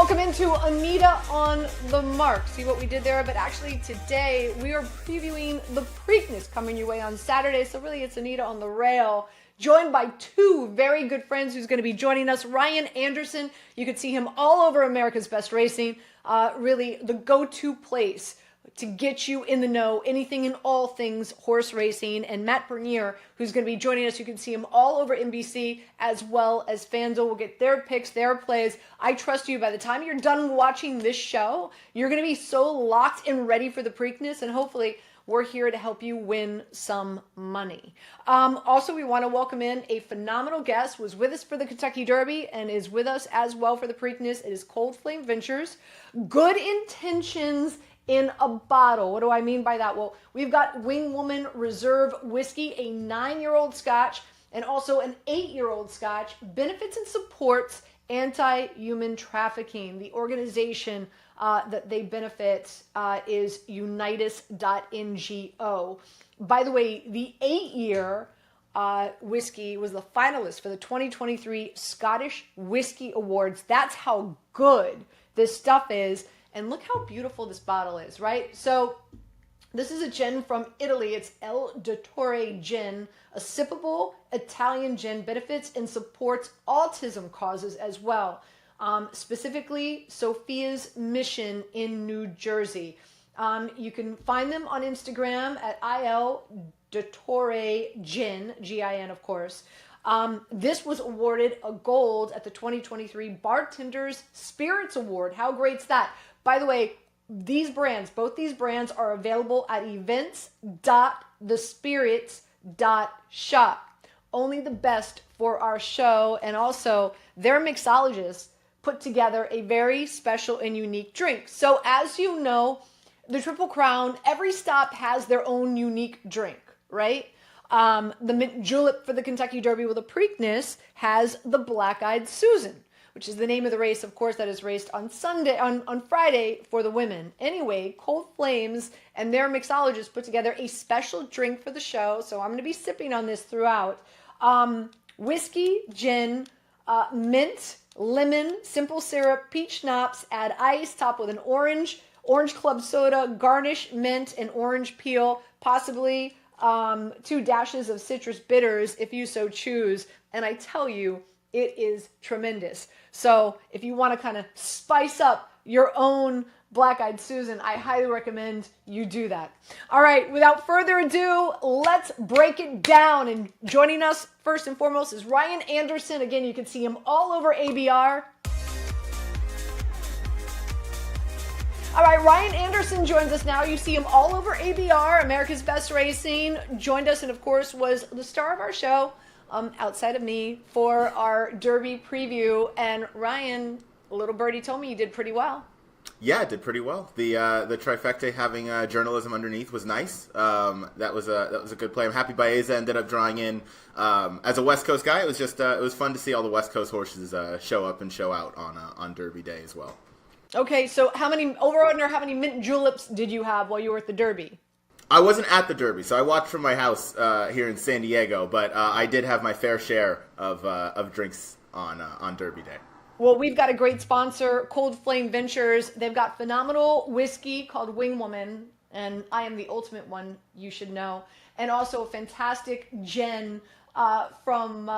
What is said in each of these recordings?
welcome into Anita on the Mark. See what we did there? But actually today we are previewing the Preakness coming your way on Saturday. So really it's Anita on the rail, joined by two very good friends who's going to be joining us. Ryan Anderson, you could see him all over America's Best Racing. Really the go-to place to get you in the know, anything and all things horse racing. And Matt Bernier, who's going to be joining us, you can see him all over NBC as well as FanDuel. We'll get their picks, their plays. I trust you, by the time you're done watching this show, you're going to be so locked and ready for the Preakness, and hopefully we're here to help you win some money. Also, we want to welcome in a phenomenal guest, was with us for the Kentucky Derby and is with us as well for the Preakness. It is Cold Flame Ventures. Good intentions in a bottle. What do I mean by that? Well, we've got Wing Woman Reserve Whiskey, a 9-year-old Scotch, and also an 8-year-old Scotch. Benefits and supports anti-human trafficking. The organization that they benefit is unitus.ngo. By the way, the 8-year whiskey was the finalist for the 2023 Scottish Whiskey Awards. That's how good this stuff is. And look how beautiful this bottle is, right? So this is a gin from Italy. It's El Dottore Gin, a sippable Italian gin, benefits and supports autism causes as well. Specifically, Sophia's Mission in New Jersey. You can find them on Instagram at Il Dottore Gin, G-I-N, of course. This was awarded a gold at the 2023 Bartenders Spirits Award. How great's that? By the way, both these brands are available at events.thespirits.shop. Only the best for our show, and also their mixologists put together a very special and unique drink. So as you know, the Triple Crown, every stop has their own unique drink, right? The Mint Julep for the Kentucky Derby with a Preakness has the Black-Eyed Susan, which is the name of the race, of course, that is raced on Friday for the women. Anyway, Cold Flames and their mixologists put together a special drink for the show, so I'm going to be sipping on this throughout. Whiskey, gin, mint, lemon, simple syrup, peach schnapps, add ice, top with an orange club soda, garnish, mint, and orange peel, possibly 2 dashes of citrus bitters if you so choose. And I tell you, it is tremendous. So if you want to kind of spice up your own Black-Eyed Susan, I highly recommend you do that. All right, without further ado, let's break it down. And joining us first and foremost is Ryan Anderson. Again, you can see him all over ABR. All right, Ryan Anderson joins us now. You see him all over ABR, America's Best Racing. Joined us and, of course, was the star of our show, outside of me, for our Derby preview. And Ryan, a little birdie told me you did pretty well. Yeah, it did pretty well. The trifecta having journalism underneath was nice. That was a good play. I'm happy Baeza ended up drawing in. As a West Coast guy, it was just it was fun to see all the West Coast horses show up and show out on Derby Day as well. Okay, so how many mint juleps did you have while you were at the Derby? I wasn't at the Derby, so I watched from my house here in San Diego, but I did have my fair share of drinks on Derby Day. Well, we've got a great sponsor, Cold Flame Ventures. They've got phenomenal whiskey called Wing Woman, and I am the ultimate one, you should know, and also a fantastic gin from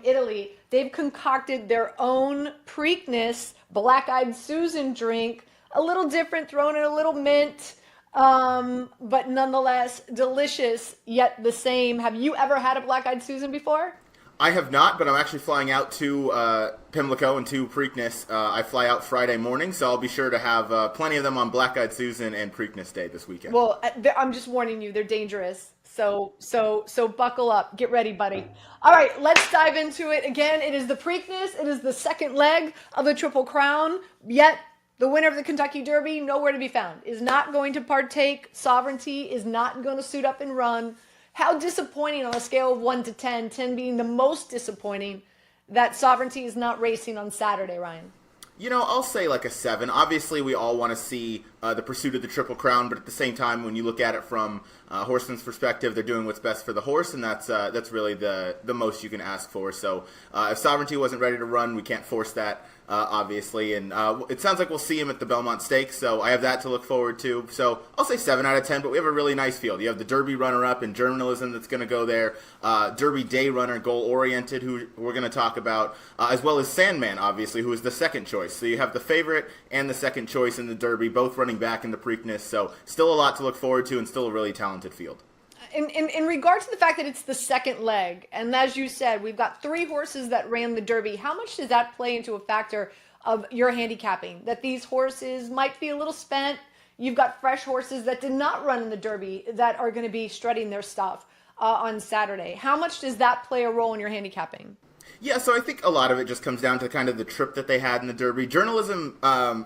Italy. They've concocted their own Preakness Black-Eyed Susan drink, a little different, thrown in a little mint, but nonetheless delicious, yet the same. Have you ever had a Black-Eyed Susan before? I have not, but I'm actually flying out to Pimlico and to Preakness. I fly out Friday morning, so I'll be sure to have plenty of them on Black-Eyed Susan and Preakness Day this weekend. Well, I'm just warning you, they're dangerous. So buckle up. Get ready, buddy. All right, let's dive into it. Again, it is the Preakness. It is the second leg of the Triple Crown. Yet, the winner of the Kentucky Derby, nowhere to be found, is not going to partake. Sovereignty is not going to suit up and run. How disappointing on a scale of 1 to 10, 10 being the most disappointing, that Sovereignty is not racing on Saturday, Ryan? You know, I'll say like a 7. Obviously, we all want to see the pursuit of the Triple Crown, but at the same time, when you look at it from a horseman's perspective, they're doing what's best for the horse, and that's really the most you can ask for. So if Sovereignty wasn't ready to run, we can't force that. obviously. And it sounds like we'll see him at the Belmont Stakes, so I have that to look forward to. So I'll say 7 out of 10, but we have a really nice field. You have the Derby runner-up in Journalism that's going to go there, Derby day runner, goal-oriented, who we're going to talk about, as well as Sandman, obviously, who is the second choice. So you have the favorite and the second choice in the Derby, both running back in the Preakness. So still a lot to look forward to and still a really talented field. In regards to the fact that it's the second leg, and as you said, we've got 3 horses that ran the Derby, how much does that play into a factor of your handicapping? That these horses might be a little spent. You've got fresh horses that did not run in the Derby that are going to be strutting their stuff on Saturday. How much does that play a role in your handicapping? Yeah, so I think a lot of it just comes down to kind of the trip that they had in the Derby. Journalism,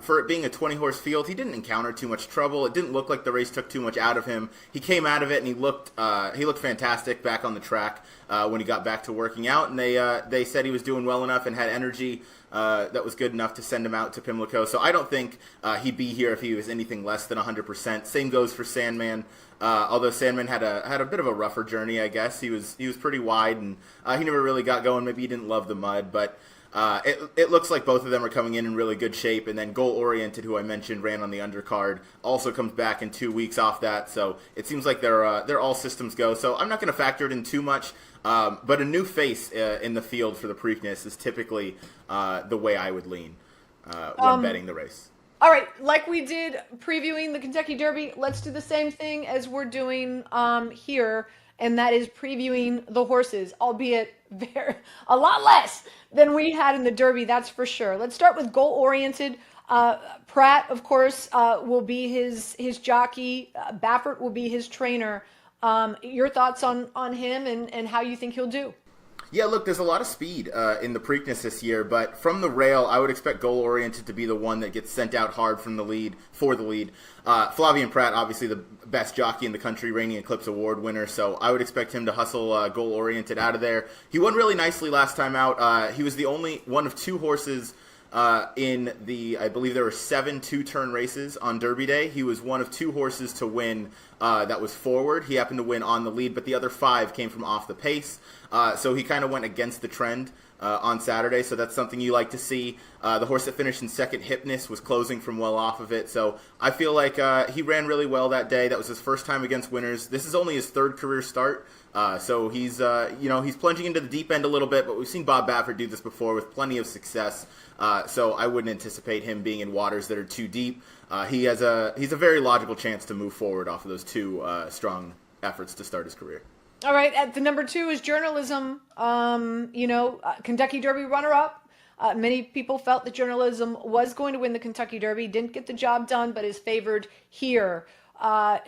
for it being a 20-horse field, he didn't encounter too much trouble. It didn't look like the race took too much out of him. He came out of it and he looked fantastic back on the track when he got back to working out. And they said he was doing well enough and had energy that was good enough to send him out to Pimlico. So I don't think he'd be here if he was anything less than 100%. Same goes for Sandman. Although Sandman had a bit of a rougher journey, I guess. He was pretty wide and he never really got going. Maybe he didn't love the mud, but it looks like both of them are coming in really good shape. And then Goal Oriented, who I mentioned ran on the undercard, also comes back in 2 weeks off that. So it seems like they're all systems go. So I'm not going to factor it in too much. But a new face in the field for the Preakness is typically the way I would lean when betting the race. All right, like we did previewing the Kentucky Derby, let's do the same thing as we're doing here, and that is previewing the horses, albeit a lot less than we had in the Derby, that's for sure. Let's start with goal-oriented. Pratt, of course, will be his jockey. Baffert will be his trainer. Your thoughts on him and how you think he'll do? Yeah, look, there's a lot of speed in the Preakness this year, but from the rail, I would expect goal-oriented to be the one that gets sent out hard from the lead, for the lead. Flavien Prat, obviously the best jockey in the country, reigning Eclipse Award winner, so I would expect him to hustle goal-oriented out of there. He won really nicely last time out. He was the only one of 2 horses in I believe there were 7 two-turn races on Derby Day. He was one of 2 horses to win that was forward. He happened to win on the lead, but the other 5 came from off the pace. So he kind of went against the trend on Saturday, so that's something you like to see. The horse that finished in second, Hypnus, was closing from well off of it, so I feel like he ran really well that day. That was his first time against winners. This is only his 3rd career start, so he's he's plunging into the deep end a little bit, but we've seen Bob Baffert do this before with plenty of success, so I wouldn't anticipate him being in waters that are too deep. He's a very logical chance to move forward off of those 2 strong efforts to start his career. All right, at the number 2 is Journalism. Kentucky Derby runner-up. Many people felt that Journalism was going to win the Kentucky Derby. Didn't get the job done, but is favored here.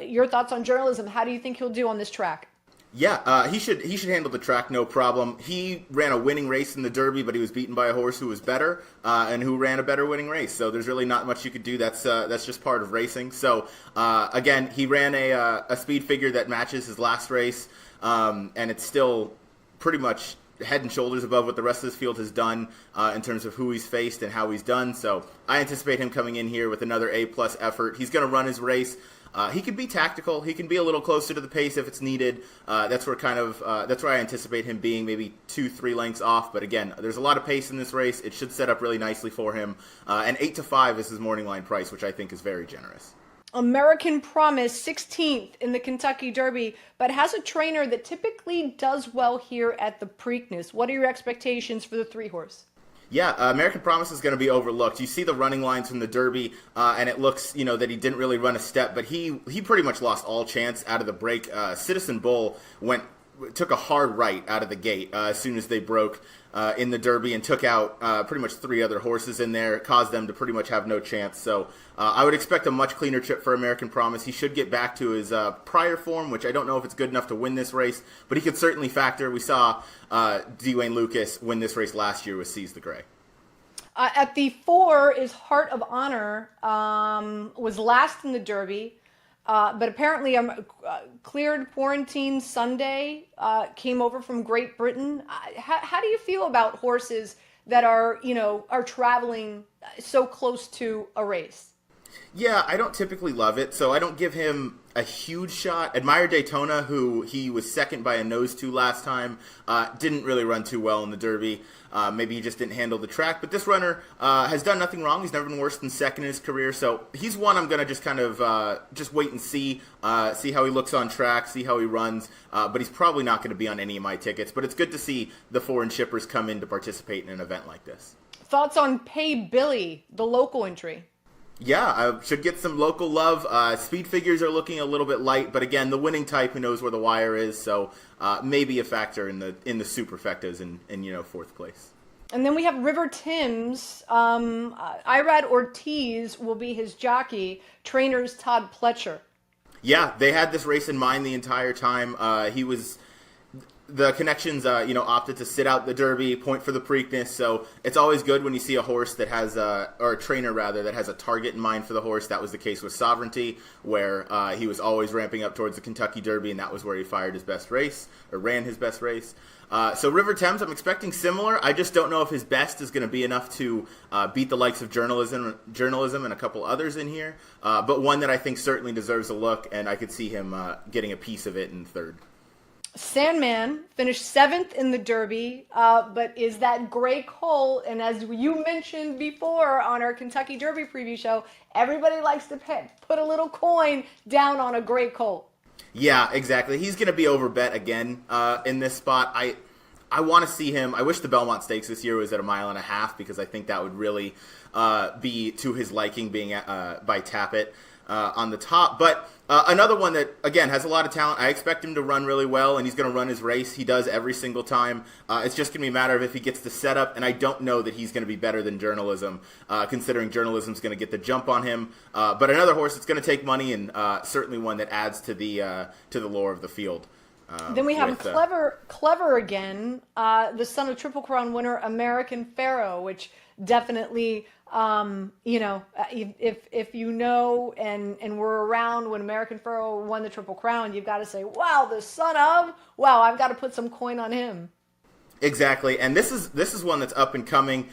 Your thoughts on Journalism? How do you think he'll do on this track? Yeah, he should handle the track no problem. He ran a winning race in the Derby, but he was beaten by a horse who was better and who ran a better winning race. So there's really not much you could do. That's just part of racing. So again, he ran a speed figure that matches his last race, and it's still pretty much head and shoulders above what the rest of this field has done in terms of who he's faced and how he's done. So I anticipate him coming in here with another A-plus effort. He's going to run his race. He can be tactical. He can be a little closer to the pace if it's needed. That's where I anticipate him being maybe 2-3 lengths off. But again, there's a lot of pace in this race. It should set up really nicely for him. And 8-5 is his morning line price, which I think is very generous. American Promise, 16th in the Kentucky Derby, but has a trainer that typically does well here at the Preakness. What are your expectations for the 3-horse? Yeah, American Promise is going to be overlooked. You see the running lines from the Derby, and it looks, that he didn't really run a step, but he pretty much lost all chance out of the break. Citizen Bull took a hard right out of the gate as soon as they broke in the Derby and took out pretty much 3 other horses in there, caused them to pretty much have no chance. So I would expect a much cleaner trip for American Promise. He should get back to his prior form, which I don't know if it's good enough to win this race, but he could certainly factor. We saw Dwayne Lucas win this race last year with Seize the Gray. At the 4 is Heart of Honor, was last in the Derby. But apparently cleared quarantine Sunday, came over from Great Britain. How do you feel about horses that are traveling so close to a race? Yeah, I don't typically love it, so I don't give him a huge shot. Admire Daytona, who he was second by a nose to last time, didn't really run too well in the Derby. Maybe he just didn't handle the track. But this runner has done nothing wrong. He's never been worse than second in his career. So he's one I'm going to just kind of just wait and see how he looks on track, see how he runs. But he's probably not going to be on any of my tickets. But it's good to see the foreign shippers come in to participate in an event like this. Thoughts on Pay Billy, the local entry? Yeah, I should get some local love. Speed figures are looking a little bit light, but again, the winning type who knows where the wire is, so maybe a factor in the superfectas in fourth place. And then we have River Timms. Irad Ortiz will be his jockey. Trainers Todd Pletcher. Yeah, they had this race in mind the entire time. The connections, opted to sit out the Derby, point for the Preakness. So it's always good when you see a horse that has, or a trainer rather, that has a target in mind for the horse. That was the case with Sovereignty, where he was always ramping up towards the Kentucky Derby, and that was where he fired his best race, or ran his best race. So River Thames, I'm expecting similar. I just don't know if his best is going to be enough to beat the likes of journalism and a couple others in here. But one that I think certainly deserves a look, and I could see him getting a piece of it in third. Sandman finished 7th in the Derby, but is that Gray Colt, and as you mentioned before on our Kentucky Derby preview show, everybody likes to put a little coin down on a Gray Colt. Yeah, exactly. He's going to be overbet again in this spot. I want to see him. I wish the Belmont Stakes this year was at 1.5 miles because I think that would really be to his liking, being by Tappet on the top. But another one that, again, has a lot of talent. I expect him to run really well, and he's going to run his race. He does every single time. It's just going to be a matter of if he gets the setup, and I don't know that he's going to be better than Journalism, considering Journalism's going to get the jump on him. But another horse that's going to take money, and certainly one that adds to the lore of the field. Then we have Clever again, the son of Triple Crown winner American Pharoah, which definitely, if you know and were around when American Pharoah won the Triple Crown, you've got to say, wow, the son of, wow, I've got to put some coin on him. Exactly, and this is one that's up and coming.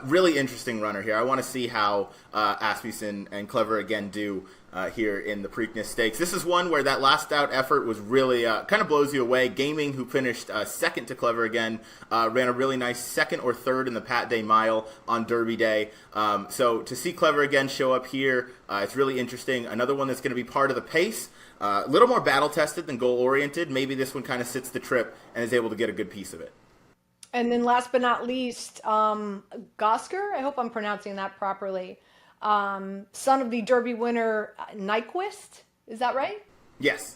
Really interesting runner here. I want to see how Asmussen and Clever again do here in the Preakness Stakes. This is one where that last out effort was really kind of blows you away. Gaming, who finished second to Clever again, ran a really nice second or third in the Pat Day Mile on Derby Day. So to see Clever again show up here, it's really interesting. Another one that's going to be part of the pace. A little more battle-tested than goal-oriented. Maybe this one kind of sits the trip and is able to get a good piece of it. And then last but not least, Gosker, I hope I'm pronouncing that properly, son of the Derby winner Nyquist, is that right? Yes.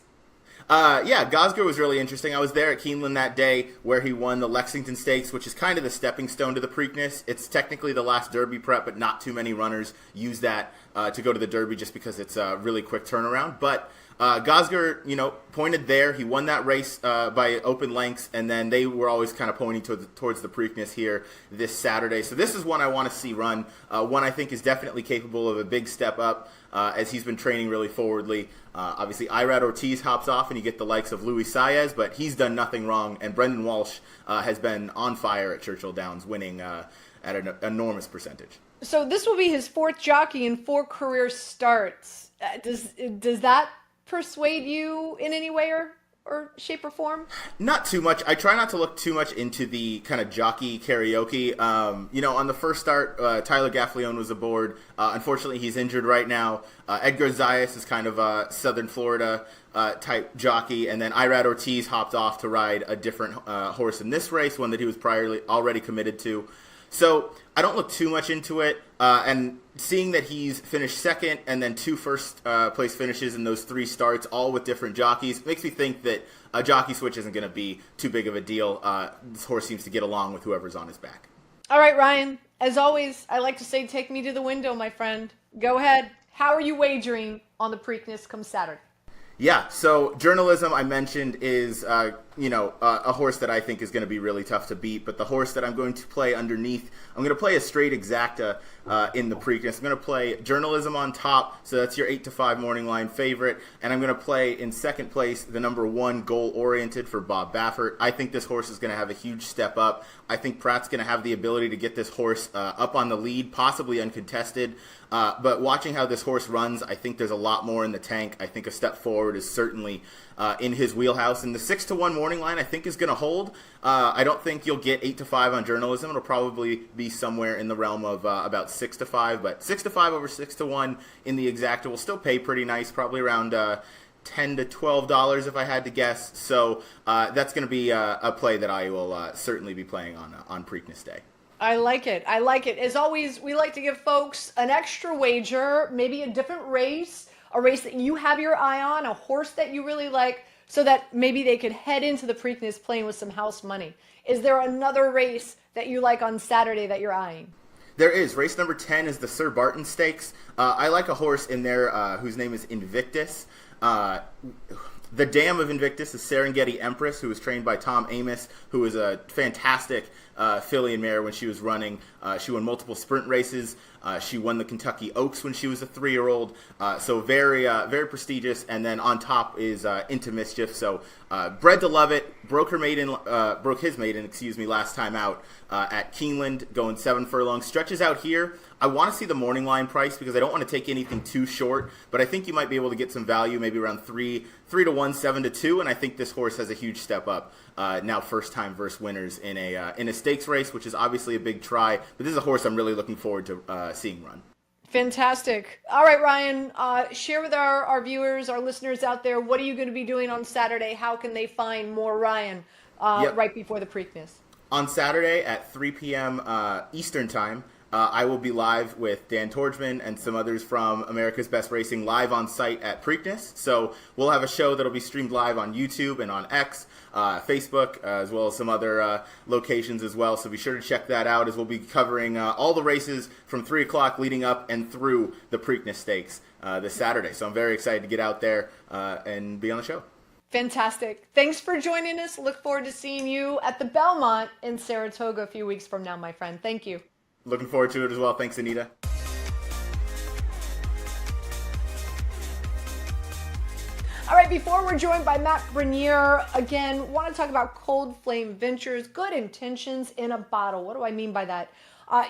Gosger was really interesting. I was there at Keeneland that day where he won the Lexington Stakes, which is kind of the stepping stone to the Preakness. It's technically the last Derby prep, but not too many runners use that to go to the Derby just because it's a really quick turnaround. But Gosger, pointed there. He won that race by open lengths, and then they were always kind of pointing towards the Preakness here this Saturday. So this is one I want to see run. One I think is definitely capable of a big step up as he's been training really forwardly. Obviously, Irad Ortiz hops off, and you get the likes of Luis Saez, but he's done nothing wrong. And Brendan Walsh has been on fire at Churchill Downs, winning at an enormous percentage. So this will be his 4th jockey in 4 career starts. Does that persuade you in any way or shape or form? Not too much. I try not to look too much into the kind of jockey karaoke. On the first start, Tyler Gaffleone was aboard. Unfortunately, he's injured right now. Edgar Zayas is kind of a Southern Florida type jockey, and then Irad Ortiz hopped off to ride a different horse in this race, one that he was already committed to. So I don't look too much into it, and seeing that he's finished second and then 2 first place finishes in those 3 starts, all with different jockeys, makes me think that a jockey switch isn't going to be too big of a deal. This horse seems to get along with whoever's on his back. All right, Ryan, as always, I like to say take me to the window, my friend. Go ahead. How are you wagering on the Preakness come Saturday? Yeah, so Journalism, I mentioned, is a horse that I think is going to be really tough to beat. But the horse that I'm going to play underneath, I'm going to play a straight exacta in the Preakness. I'm going to play Journalism on top, so that's your 8-5 morning line favorite. And I'm going to play in second place the number 1 goal oriented for Bob Baffert. I think this horse is going to have a huge step up. I think Pratt's going to have the ability to get this horse up on the lead, possibly uncontested. But watching how this horse runs, I think there's a lot more in the tank. I think a step forward is certainly in his wheelhouse. And the 6-1 morning line, I think, is going to hold. I don't think you'll get 8-5 on journalism. It'll probably be somewhere in the realm of about 6-5. But 6-5 over 6-1 in the exacta will still pay pretty nice, probably around $10 to $12 if I had to guess. So that's going to be a play that I will certainly be playing on Preakness Day. I like it. I like it. As always, we like to give folks an extra wager, maybe a different race, a race that you have your eye on, a horse that you really like, so that maybe they could head into the Preakness playing with some house money. Is there another race that you like on Saturday that you're eyeing? There is. Race number 10 is the Sir Barton Stakes. I like a horse in there whose name is Invictus. The dam of Invictus is Serengeti Empress, who was trained by Tom Amos, who was a fantastic filly and mare when she was running. She won multiple sprint races. She won the Kentucky Oaks when she was a 3-year-old. So very, very prestigious. And then on top is Into Mischief. So bred to love it. Broke his maiden, last time out at Keeneland, going 7 furlongs. Stretches out here. I want to see the morning line price because I don't want to take anything too short, but I think you might be able to get some value, maybe around 3-1, 7-2, and I think this horse has a huge step up. Now first time versus winners in a stakes race, which is obviously a big try, but this is a horse I'm really looking forward to seeing run. Fantastic. All right, Ryan, share with our viewers, our listeners out there, what are you going to be doing on Saturday? How can they find more Ryan right before the Preakness? On Saturday at 3 p.m. Eastern Time, I will be live with Dan Torgman and some others from America's Best Racing live on site at Preakness. So we'll have a show that'll be streamed live on YouTube and on X, Facebook, as well as some other locations as well. So be sure to check that out as we'll be covering all the races from 3 o'clock leading up and through the Preakness Stakes this Saturday. So I'm very excited to get out there and be on the show. Fantastic. Thanks for joining us. Look forward to seeing you at the Belmont in Saratoga a few weeks from now, my friend. Thank you. Looking forward to it as well. Thanks, Anita. All right, before we're joined by Matt Bernier, again, want to talk about Cold Flame Ventures, good intentions in a bottle. What do I mean by that?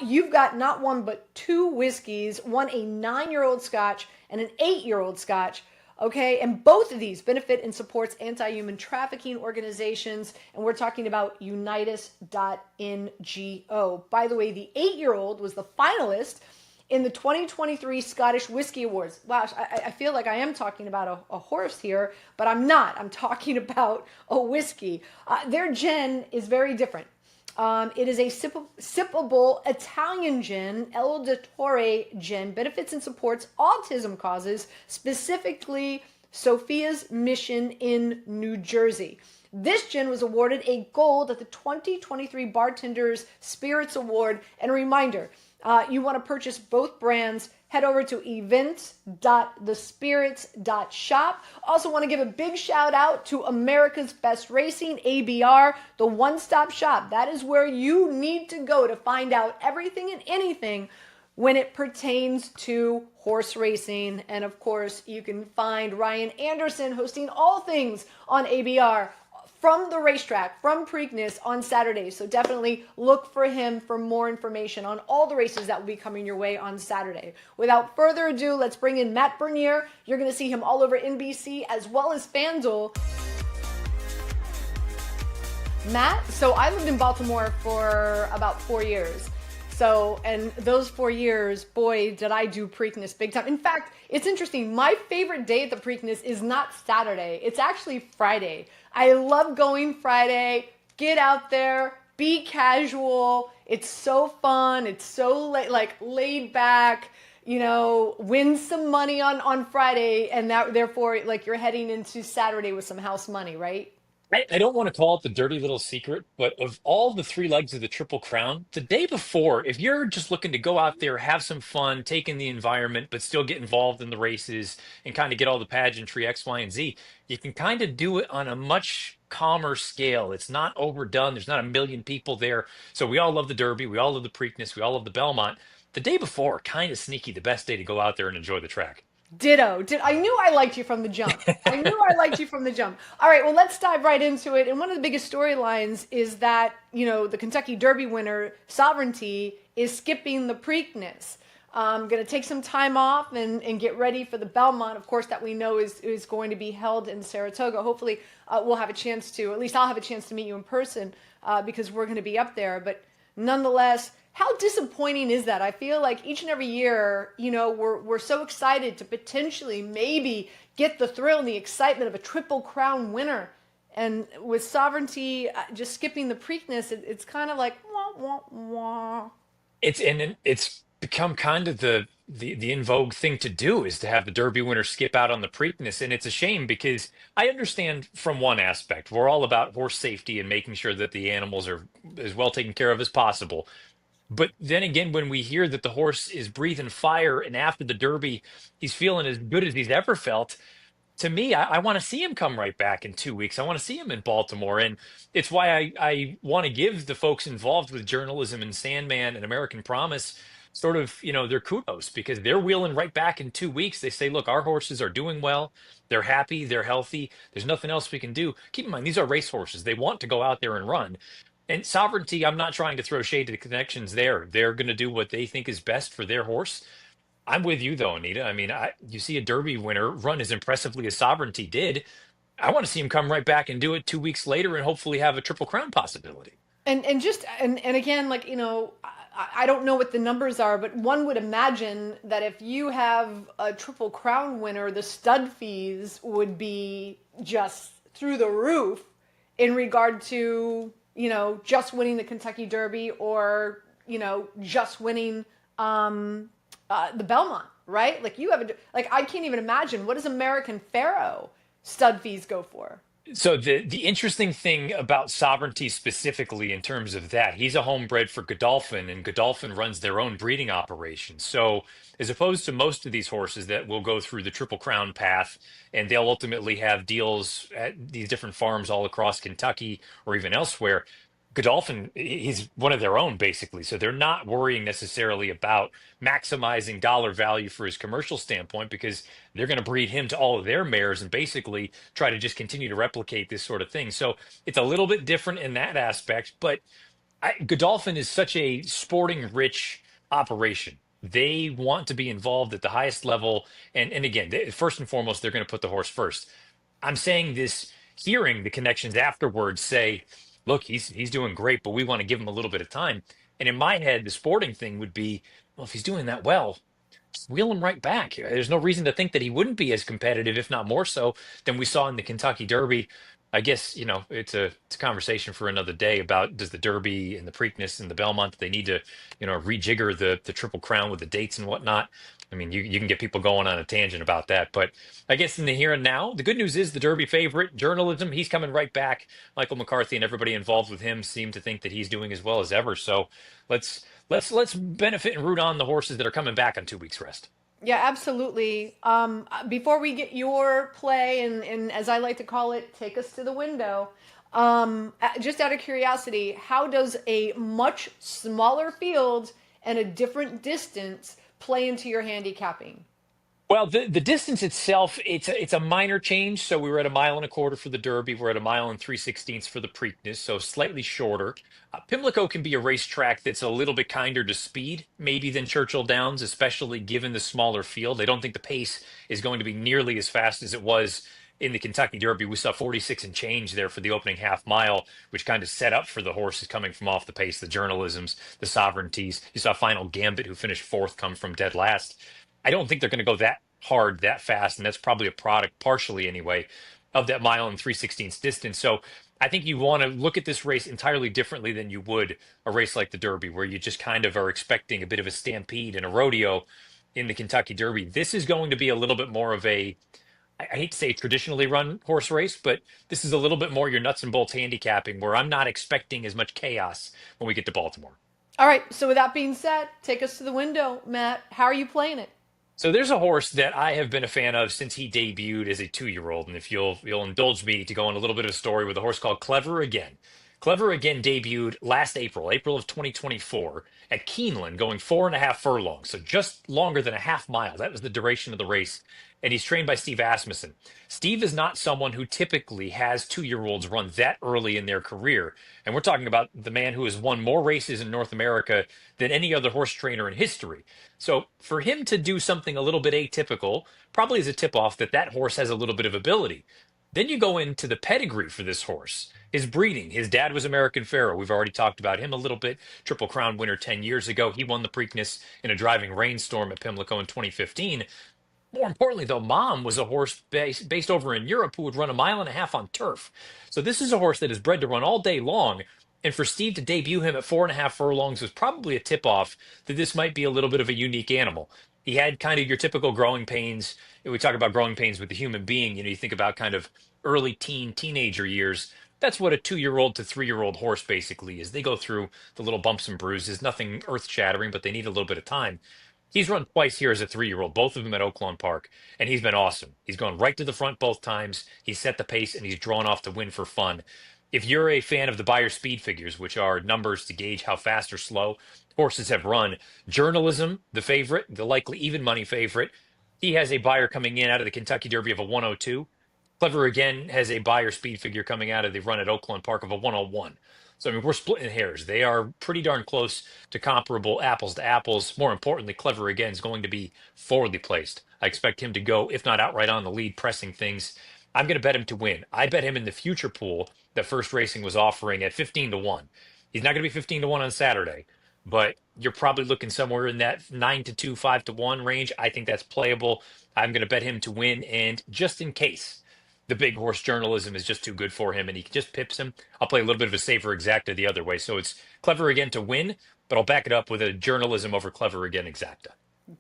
You've got not one, but 2 whiskeys, one a 9-year-old Scotch and an 8-year-old Scotch. Okay, and both of these benefit and supports anti-human trafficking organizations, and we're talking about Unitas.ngo. By the way, the 8-year-old was the finalist in the 2023 Scottish Whisky Awards. Wow, I feel like I am talking about a horse here, but I'm not. I'm talking about a whiskey. Their gin is very different. It is a sippable Italian gin, El Dottore gin, benefits and supports autism causes, specifically Sophia's Mission in New Jersey. This gin was awarded a gold at the 2023 Bartenders Spirits Award. And a reminder, you want to purchase both brands, head over to events.thespirits.shop. Also want to give a big shout out to America's Best Racing, ABR, the one-stop shop. That is where you need to go to find out everything and anything when it pertains to horse racing. And of course, you can find Ryan Anderson hosting all things on ABR from the racetrack, from Preakness on Saturday. So definitely look for him for more information on all the races that will be coming your way on Saturday. Without further ado, let's bring in Matt Bernier. You're going to see him all over NBC as well as FanDuel. Matt, so I lived in Baltimore for about 4 years. So, and those 4 years, boy, did I do Preakness big time. In fact, it's interesting. My favorite day at the Preakness is not Saturday. It's actually Friday. I love going Friday, get out there, be casual. It's so fun. It's so laid back, you know, win some money on Friday. And that, therefore, like you're heading into Saturday with some house money, right? I don't want to call it the dirty little secret, but of all the 3 legs of the Triple Crown, the day before, if you're just looking to go out there, have some fun, take in the environment, but still get involved in the races and kind of get all the pageantry X, Y, and Z, you can kind of do it on a much calmer scale. It's not overdone. There's not a million people there. So we all love the Derby. We all love the Preakness. We all love the Belmont. The day before, kind of sneaky, the best day to go out there and enjoy the track. Ditto. I knew I liked you from the jump. I knew I liked you from the jump. All right, well, let's dive right into it. And one of the biggest storylines is that, you know, the Kentucky Derby winner, Sovereignty, is skipping the Preakness. I'm going to take some time off and get ready for the Belmont, of course, that we know is going to be held in Saratoga. Hopefully, we'll have a chance to, at least I'll have a chance to meet you in person because we're going to be up there. But nonetheless, how disappointing is that? I feel like each and every year, we're so excited to potentially maybe get the thrill and the excitement of a Triple Crown winner. And with Sovereignty just skipping the Preakness, it's kind of like, wah, wah, wah. It's become kind of the in vogue thing to do is to have the Derby winner skip out on the Preakness, and it's a shame because I understand from one aspect we're all about horse safety and making sure that the animals are as well taken care of as possible. But then again, when we hear that the horse is breathing fire and after the Derby he's feeling as good as he's ever felt, to me, I want to see him come right back in 2 weeks. I want to see him in Baltimore. And it's why I want to give the folks involved with journalism and Sandman and American Promise sort of, their kudos because they're wheeling right back in 2 weeks. They say, look, our horses are doing well. They're happy. They're healthy. There's nothing else we can do. Keep in mind, these are race horses. They want to go out there and run. And Sovereignty, I'm not trying to throw shade to the connections there. They're going to do what they think is best for their horse. I'm with you though, Anita. I mean, you see a Derby winner run as impressively as Sovereignty did. I want to see him come right back and do it 2 weeks later and hopefully have a Triple Crown possibility. And again, like I don't know what the numbers are, but one would imagine that if you have a Triple Crown winner, the stud fees would be just through the roof in regard to just winning the Kentucky Derby or just winning the Belmont, right? Like I can't even imagine, what does American Pharaoh stud fees go for? So the interesting thing about Sovereignty specifically in terms of that, he's a homebred for Godolphin, and Godolphin runs their own breeding operation. So as opposed to most of these horses that will go through the Triple Crown path, and they'll ultimately have deals at these different farms all across Kentucky or even elsewhere, Godolphin, he's one of their own basically. So they're not worrying necessarily about maximizing dollar value for his commercial standpoint because they're going to breed him to all of their mares and basically try to just continue to replicate this sort of thing. So it's a little bit different in that aspect, but Godolphin is such a sporting rich operation. They want to be involved at the highest level. And again, first and foremost, they're going to put the horse first. I'm saying this, hearing the connections afterwards say, look, he's doing great, but we want to give him a little bit of time. And in my head, the sporting thing would be, well, if he's doing that well, just wheel him right back. There's no reason to think that he wouldn't be as competitive, if not more so, than we saw in the Kentucky Derby. I guess, it's a conversation for another day about does the Derby and the Preakness and the Belmont, they need to, rejigger the Triple Crown with the dates and whatnot. I mean, you can get people going on a tangent about that. But I guess in the here and now, the good news is the Derby favorite, journalism, he's coming right back. Michael McCarthy and everybody involved with him seem to think that he's doing as well as ever. So let's benefit and root on the horses that are coming back on 2 weeks rest. Yeah, absolutely. Before we get your play, and as I like to call it, take us to the window, just out of curiosity, how does a much smaller field and a different distance play into your handicapping? Well, the distance itself, it's a minor change. So we were at a mile and a quarter for the Derby. We're at a mile and 3/16 for the Preakness, so slightly shorter. Pimlico can be a racetrack that's a little bit kinder to speed, maybe than Churchill Downs, especially given the smaller field. I don't think the pace is going to be nearly as fast as it was in the Kentucky Derby. We saw 46 and change there for the opening half mile, which kind of set up for the horses coming from off the pace, the journalisms, the sovereignties. You saw Final Gambit, who finished fourth, come from dead last. I don't think they're going to go that hard that fast, and that's probably a product, partially anyway, of that mile and 3/16 distance. So I think you want to look at this race entirely differently than you would a race like the Derby, where you just kind of are expecting a bit of a stampede and a rodeo in the Kentucky Derby. This is going to be a little bit more of a, I hate to say traditionally run horse race, but this is a little bit more your nuts and bolts handicapping, where I'm not expecting as much chaos when we get to Baltimore. All right, so with that being said, take us to the window, Matt. How are you playing it? So there's a horse that I have been a fan of since he debuted as a 2-year-old, and if you'll indulge me to go on a little bit of a story with a horse called Clever Again. Clever Again debuted last April of 2024, at Keeneland, going 4.5 furlongs, so just longer than a half mile. That was the duration of the race. And he's trained by Steve Asmussen. Steve is not someone who typically has 2-year-olds run that early in their career. And we're talking about the man who has won more races in North America than any other horse trainer in history. So for him to do something a little bit atypical probably is a tip off that that horse has a little bit of ability. Then you go into the pedigree for this horse. His breeding. His dad was American Pharoah. We've already talked about him a little bit. Triple Crown winner 10 years ago. He won the Preakness in a driving rainstorm at Pimlico in 2015. More importantly, though, Mom was a horse based over in Europe who would run 1.5 miles on turf. So this is a horse that is bred to run all day long. And for Steve to debut him at 4.5 furlongs was probably a tip off that this might be a little bit of a unique animal. He had kind of your typical growing pains. We talk about growing pains with the human being. You think about kind of early teenager years. That's what a 2-year-old to 3-year-old horse basically is. They go through the little bumps and bruises, nothing earth shattering, but they need a little bit of time. He's run twice here as a 3-year-old, both of them at Oaklawn Park, and he's been awesome. He's gone right to the front both times. He's set the pace, and he's drawn off to win for fun. If you're a fan of the Beyer speed figures, which are numbers to gauge how fast or slow horses have run, Journalism, the favorite, the likely even money favorite, he has a Beyer coming in out of the Kentucky Derby of a 102. Clever Again has a Beyer speed figure coming out of the run at Oaklawn Park of a 101. So, I mean, we're splitting hairs. They are pretty darn close to comparable apples to apples. More importantly, Clever Again is going to be forwardly placed. I expect him to go, if not outright on the lead, pressing things. I'm going to bet him to win. I bet him in the future pool that First Racing was offering at 15 to 1. He's not going to be 15 to 1 on Saturday, but you're probably looking somewhere in that 9 to 2, 5 to 1 range. I think that's playable. I'm going to bet him to win. And just in case the big horse Journalism is just too good for him and he just pips him, I'll play a little bit of a safer exacta the other way. So it's Clever Again to win, but I'll back it up with a Journalism over Clever Again exacta.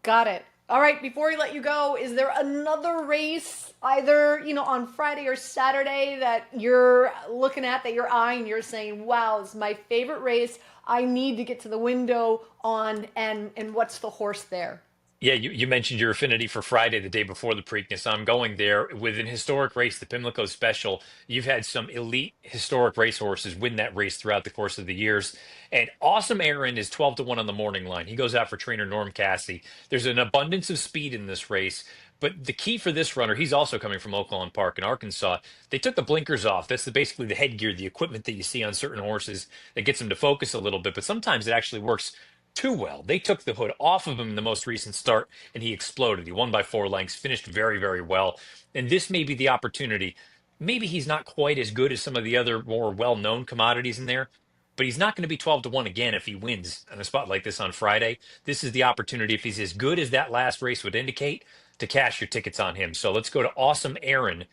Got it. All right, before we let you go, is there another race either, on Friday or Saturday that you're looking at, that you're eyeing, you're saying, wow, it's my favorite race. I need to get to the window on, and what's the horse there? Yeah, you mentioned your affinity for Friday, the day before the Preakness. I'm going there with an historic race, the Pimlico Special. You've had some elite historic racehorses win that race throughout the course of the years. And Awesome Aaron is 12 to 1 on the morning line. He goes out for trainer Norm Cassie. There's an abundance of speed in this race. But the key for this runner, he's also coming from Oaklawn Park in Arkansas. They took the blinkers off. That's basically the headgear, the equipment that you see on certain horses that gets them to focus a little bit. But sometimes it actually works too well. They took the hood off of him in the most recent start, and he exploded. He won by 4 lengths, finished very, very well. And this may be the opportunity. Maybe he's not quite as good as some of the other more well-known commodities in there, but he's not going to be 12 to 1 again if he wins on a spot like this on Friday. This is the opportunity, if he's as good as that last race would indicate, to cash your tickets on him. So let's go to Awesome Aaron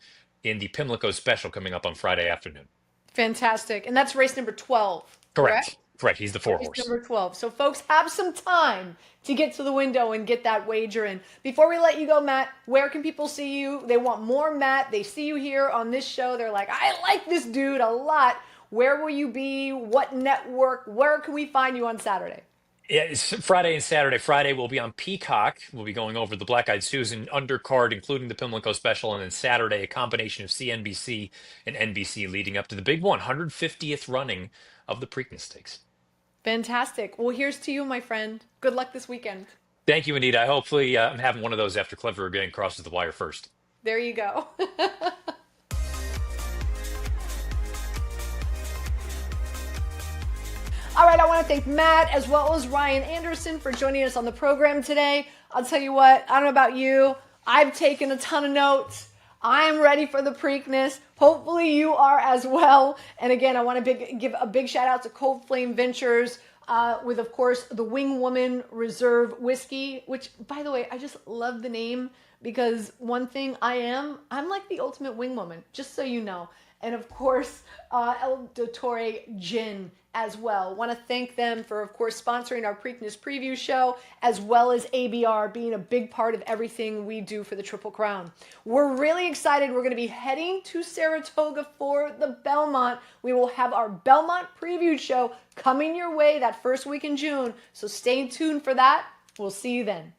in the Pimlico Special coming up on Friday afternoon. Fantastic. And that's race number 12. Correct. Correct. He's the 4 horse. Number 12. So folks, have some time to get to the window and get that wager in. Before we let you go, Matt, where can people see you? They want more Matt. They see you here on this show. They're like, I like this dude a lot. Where will you be? What network? Where can we find you on Saturday? Yeah, it's Friday and Saturday. Friday we'll be on Peacock. We'll be going over the Black Eyed Susan undercard, including the Pimlico Special, and then Saturday a combination of CNBC and NBC leading up to the big 150th running of the Preakness Stakes. Fantastic. Well, here's to you, my friend. Good luck this weekend. Thank you, Anita. Hopefully I'm having one of those after Clever Again crosses the wire first. There you go. All right, I want to thank Matt as well as Ryan Anderson for joining us on the program today. I'll tell you what, I don't know about you, I've taken a ton of notes. I am ready for the Preakness. Hopefully you are as well. And again, I want to give a big shout out to Cold Flame Ventures with, of course, the Wing Woman Reserve Whiskey, which, by the way, I just love the name because one thing I'm like the ultimate wing woman, just so you know. And of course, El Dottore Gin as well. Want to thank them for, of course, sponsoring our Preakness preview show, as well as ABR being a big part of everything we do for the Triple Crown. We're really excited. We're going to be heading to Saratoga for the Belmont. We will have our Belmont preview show coming your way that first week in June. So stay tuned for that. We'll see you then.